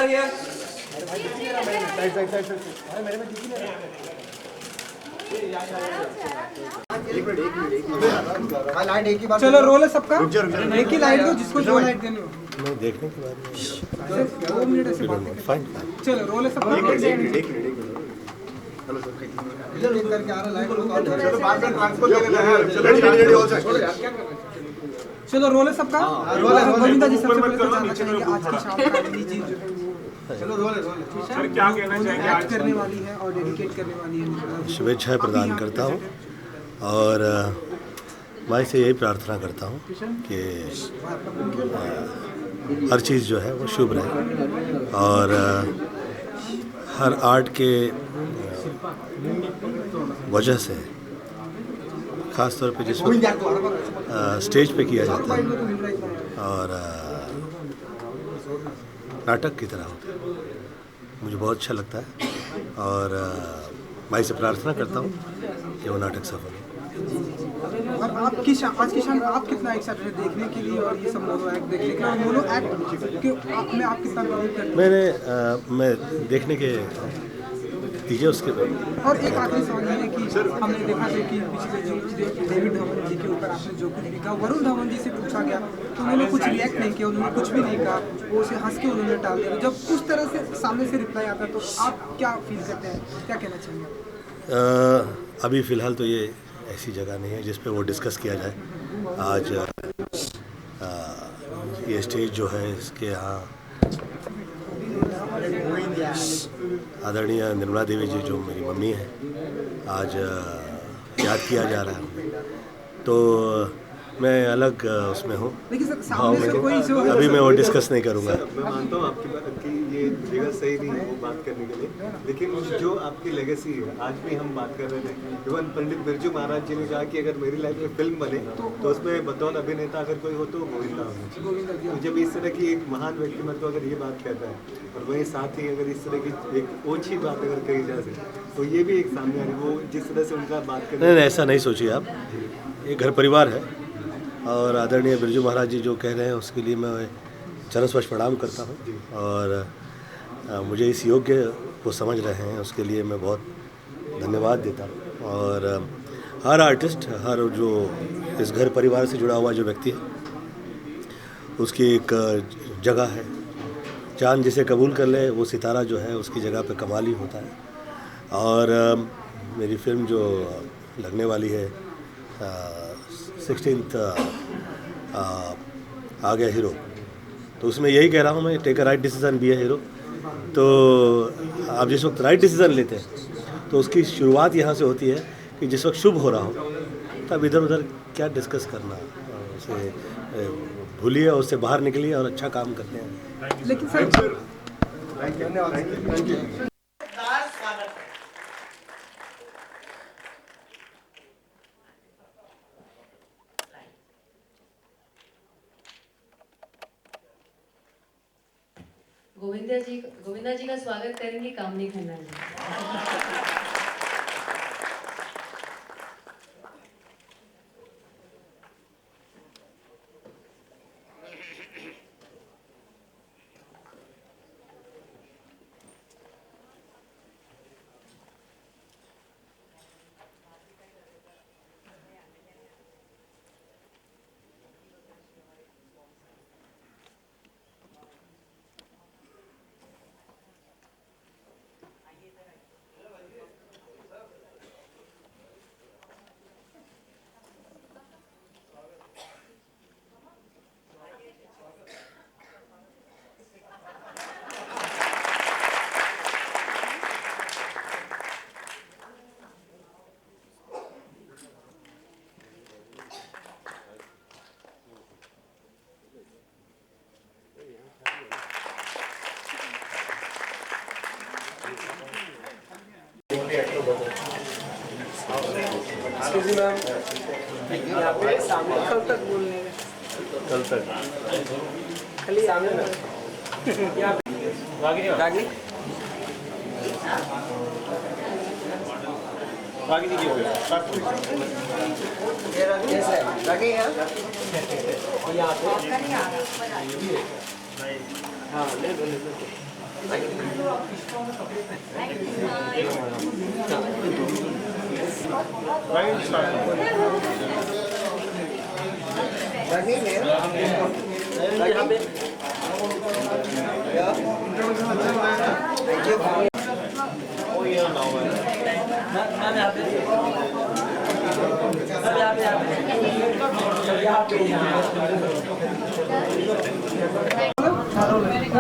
are here. चलो role है सबका, एक ही लाइट दो जिसको जो लाइट देनी हो। मैं देखने के बाद 2 मिनट ऐसे बात करें। फाइन। चलो रोल है सबका। इधर देख करके आ रहा लाइट को काउंट करो। बाद में ट्रांसफर ले लेना है। चलो रोल है सबका। गोविंदा जी सबसे पहले तो जानना चाहेंगे आज की शाम फैमिली जी जो है वो चलो रोल है सर क्या कहना चाहेंगे आज करने वाली है और डेडिकेट करने वाली है। शुभेच्छाएं प्रदान करता हूँ और भाई से यही प्रार्थना करता हूँ कि हर चीज़ जो है वो शुभ रहे और हर आर्ट के वजह से ख़ास तौर पे जिस वक्त स्टेज पे किया जाता है और नाटक की तरह होता है, मुझे बहुत अच्छा लगता है और भाई से प्रार्थना करता हूँ कि वो नाटक सफल हो। और आपकी आज की शाम आप कितना एक्साइटेड है देखने के लिए और ये सब मोनो एक्ट देखने के लिए और मोनो एक्ट के में आप कितना बिलीव करते हैं? मैं देखने के दीजिए उसके और एक आखिरी सवाल ये है कि हमने देखा था कि पिछले जो डेविड धवन जी के ऊपर आपने जो कुछ भी कहा, वरुण धवन जी से पूछा गया तो उन्होंने कुछ रिएक्ट नहीं किया, उन्होंने कुछ भी नहीं कहा, वो उसे हंस के उन्होंने टाल दिया। जब उस तरह से सामने से रिप्लाई आता है तो आप क्या फील करते हैं, क्या कहना चाहेंगे? अभी फ़िलहाल तो ये ऐसी जगह नहीं है जिस पे वो डिस्कस किया जाए। आज ये स्टेज जो है इसके यहाँ आदरणीय निर्मला देवी जी जो मेरी मम्मी है आज याद किया जा रहा है, तो मैं अलग उसमें हूँ, भाव में हूँ। अभी मैं वो डिस्कस नहीं करूँगा। मैं मानता हूँ आपकी बात कि ये जगह सही नहीं है वो बात करने के लिए, लेकिन जो आपकी लेगेसी है आज भी हम बात कर रहे थे। इवन पंडित बिरजू महाराज जी ने कहा कि अगर मेरी लाइफ में फिल्म बने तो उसमें बतौर अभिनेता अगर कोई हो तो गोविंदा होना। तो जब इस तरह की एक महान व्यक्तिमत्व अगर ये बात कहता है और वहीं साथ ही अगर इस तरह की एक ओछी बात अगर कही जा सके तो ये भी एक सामने आ रही वो जिस तरह से उनका बात करना। नहीं, ऐसा नहीं सोचिए आप, ये घर परिवार है और आदरणीय बिरजू महाराज जी जो कह रहे हैं उसके लिए मैं चरणस्पर्श प्रणाम करता हूँ और मुझे इस योग्य को समझ रहे हैं उसके लिए मैं बहुत धन्यवाद देता हूँ। और हर आर्टिस्ट, हर जो इस घर परिवार से जुड़ा हुआ जो व्यक्ति है उसकी एक जगह है। चांद जिसे कबूल कर ले वो सितारा जो है उसकी जगह पे कमाल ही होता है। और मेरी फिल्म जो लगने वाली है 16th आ गया हीरो, तो उसमें यही कह रहा हूँ मैं, take a right decision, be a hero. तो आप जिस वक्त राइट डिसीजन लेते हैं तो उसकी शुरुआत यहाँ से होती है कि जिस वक्त शुभ हो रहा हो तब इधर उधर क्या डिस्कस करना, उसे भूलिए और उससे बाहर निकलिए और अच्छा काम करते हैं। लेकिन सर गोविंदा जी का स्वागत करेंगे कामनी खन्ना जी। कल तक बोलने कल तक खाली सामने रागिनी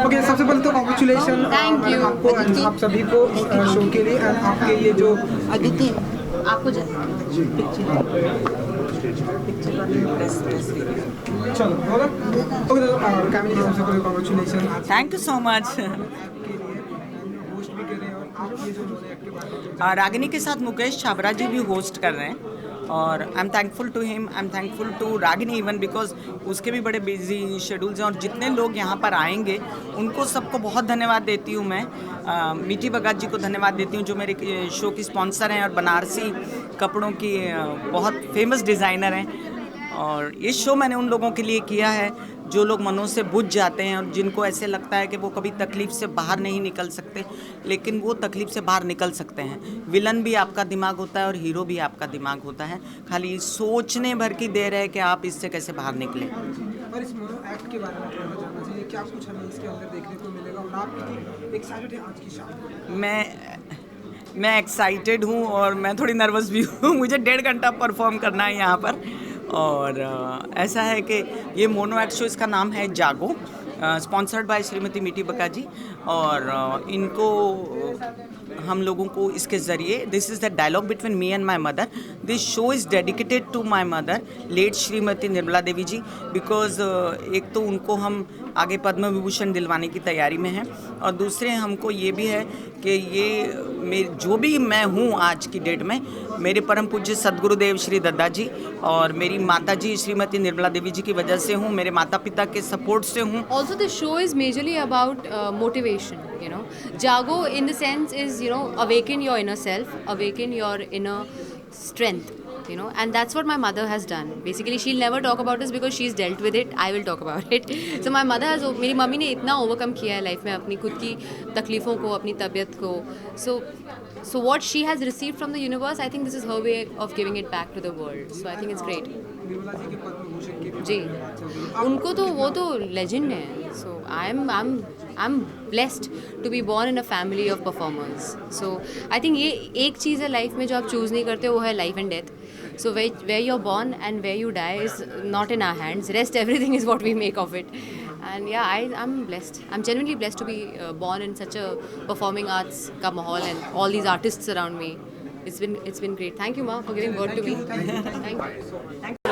ओके, सबसे पहले तो कॉन्ग्रेचुलेशन Thank you, आपको and अदिति। आप सभी को शो के लिए and आपके ये जो अदिति आपको चलो होगा ओके। तो कैमरे सबसे पहले congratulation thank you so much. के लिए होस्ट भी कर रहे हैं और आप ये जो उन्होंने एक्ट के बारे में रागिनी के साथ मुकेश छाबरा जी भी होस्ट कर रहे हैं और I am thankful to him, I am thankful to Ragini even because उसके भी बड़े बिजी शेड्यूल्स हैं और जितने लोग यहाँ पर आएंगे उनको सबको बहुत धन्यवाद देती हूँ मैं। मीठी भगत जी को धन्यवाद देती हूँ जो मेरे शो की स्पॉन्सर हैं और बनारसी कपड़ों की बहुत फेमस डिज़ाइनर हैं। और ये शो मैंने उन लोगों के लिए किया है जो लोग मनों से बुझ जाते हैं और जिनको ऐसे लगता है कि वो कभी तकलीफ़ से बाहर नहीं निकल सकते, लेकिन वो तकलीफ़ से बाहर निकल सकते हैं। विलन भी आपका दिमाग होता है और हीरो भी आपका दिमाग होता है, खाली सोचने भर की देर है कि आप इससे कैसे बाहर निकलें। और इस मोनो एक्ट के बारे में थोड़ा जानना चाहिए, क्या कुछ हमें इसके अंदर देखने को मिलेगा और आप कितनी एक्साइटेड हैं आज की शाम? मैं एक्साइटेड हूँ और मैं थोड़ी नर्वस भी हूँ। मुझे 1.5 घंटा परफॉर्म करना है यहाँ पर और ऐसा है कि ये मोनो एक्ट शो, इसका नाम है जागो, स्पॉन्सर्ड बाय श्रीमती मीठी बका जी। और इनको हम लोगों को इसके ज़रिए, this is the dialogue between me and my mother. This show is dedicated to my mother late Shrimati Nirmala Devi ji, because एक तो उनको हम आगे पद्म विभूषण दिलवाने की तैयारी में हैं और दूसरे हमको ये भी है कि ये जो भी मैं हूँ आज की डेट में, मेरे परम पूज्य सदगुरुदेव श्री दद्दा जी और मेरी माता जी श्रीमती निर्मला देवी जी की वजह से हूँ, मेरे माता पिता के सपोर्ट से हूँ। Also, the show is majorly about motivation, you know. Jago, in the sense, is, you know, awaken your inner self, awaken your inner strength, you know, and that's what my mother has done. Basically, she'll never talk about this because she's dealt with it. I will talk about it. So my mother has, मेरी mummy ने इतना overcome किया है life में अपनी खुद की तकलीफ़ों को, अपनी तबीयत को. So what she has received from the universe, I think this is her way of giving it back to the world. So I think it's great. Nirmala ji के पद्म भूषण की भी जी, बात चल रही है। उनको तो वो तो लेजेंड है. सो I'm blessed to be born in a family of performers. So I think ये एक चीज़ है लाइफ में जो आप चूज़ नहीं करते, वो है life and death. So where you're born and where you die is not in our hands. Rest everything is what we make of it. And yeah, I'm blessed. I'm genuinely blessed to be born in such a performing arts का माहौल and all these artists around me. It's been great. Thank you, Ma, for giving word to me. Thank you.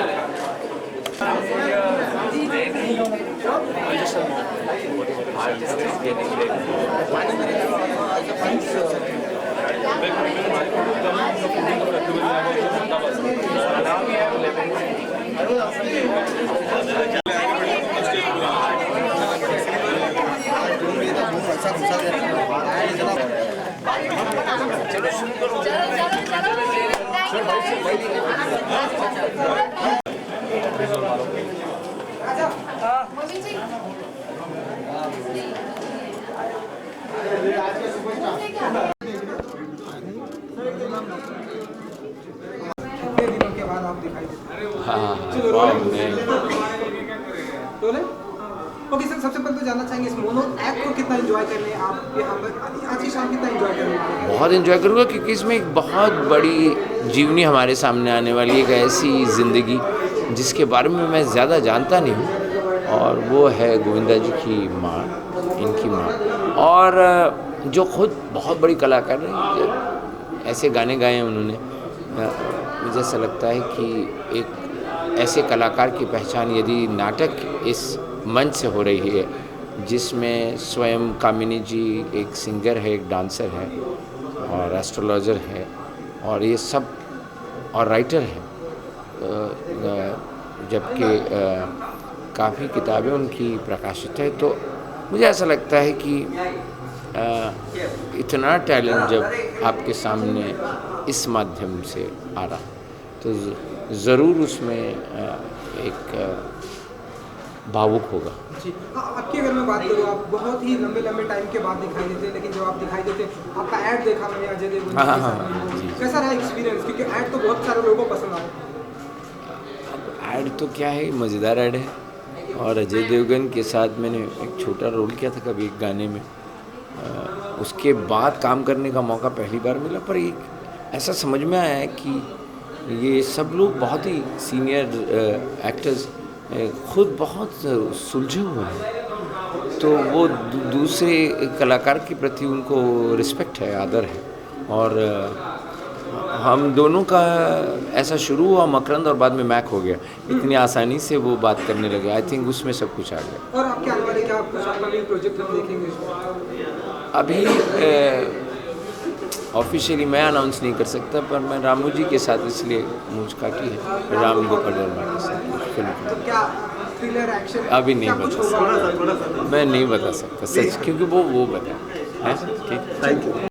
कितने दिनों के बाद आप दिखाई देते हैं? हाँ बोले ओके सर, सबसे पहले तो जानना चाहेंगे इस मोनो एक्ट को कितना एंजॉय करने आप यहाँ पर आज की शाम कितना एंजॉय करेंगे? बहुत इन्जॉय करूँगा क्योंकि इसमें एक बहुत बड़ी जीवनी हमारे सामने आने वाली है, एक ऐसी ज़िंदगी जिसके बारे में मैं ज़्यादा जानता नहीं हूँ, और वो है गोविंदा जी की माँ, इनकी माँ, और जो खुद बहुत बड़ी कलाकार है, ऐसे गाने गाए हैं उन्होंने। मुझे ऐसा लगता है कि एक ऐसे कलाकार की पहचान यदि नाटक इस मंच से हो रही है जिसमें स्वयं कामिनी जी एक सिंगर है, एक डांसर है और एस्ट्रोलॉजर है और ये सब और राइटर है, जबकि काफ़ी किताबें उनकी प्रकाशित है, तो मुझे ऐसा लगता है कि इतना टैलेंट जब आपके सामने इस माध्यम से आ रहा तो ज़रूर उसमें एक भावुक होगा। जी आपकी अगर मैं बात करूँ, आप बहुत ही लंबे लंबे टाइम के बाद दिखाई देते हैं, लेकिन जब आप दिखाई देते हैं, आपका ऐड देखा मैंने अजय देवगन हाँ, के हाँ, साथ, जी। कैसा रहा एक्सपीरियंस? क्योंकि ऐड तो बहुत सारे लोगों को पसंद आया। ऐड तो क्या है, मज़ेदार ऐड है। और अजय देवगन के साथ मैंने एक छोटा रोल किया था कभी एक गाने में। उसके बाद काम करने का मौका पहली बार मिला, पर एक ऐसा समझ में आया है कि ये सब लोग बहुत ही सीनियर एक्टर्स खुद बहुत सुलझे हुए हैं, तो वो दूसरे कलाकार के प्रति उनको रिस्पेक्ट है, आदर है। और हम दोनों का ऐसा शुरू हुआ मकरंद और बाद में मैक हो गया, इतनी आसानी से वो बात करने लगे। आई थिंक उसमें सब कुछ आ गया। और आपके आने वाले क्या आप कुछ अपकमिंग प्रोजेक्ट हम देखेंगे? अभी ऑफिशियली मैं अनाउंस नहीं कर सकता, पर मैं रामू जी के साथ इसलिए मूंछ काटी है, राम गोपाल वर्मा के साथ फिल्म। तो क्या थ्रिलर एक्शन अभी नहीं बता सकता, मैं नहीं बता सकता सच, क्योंकि वो बता है। ठीक, थैंक यू।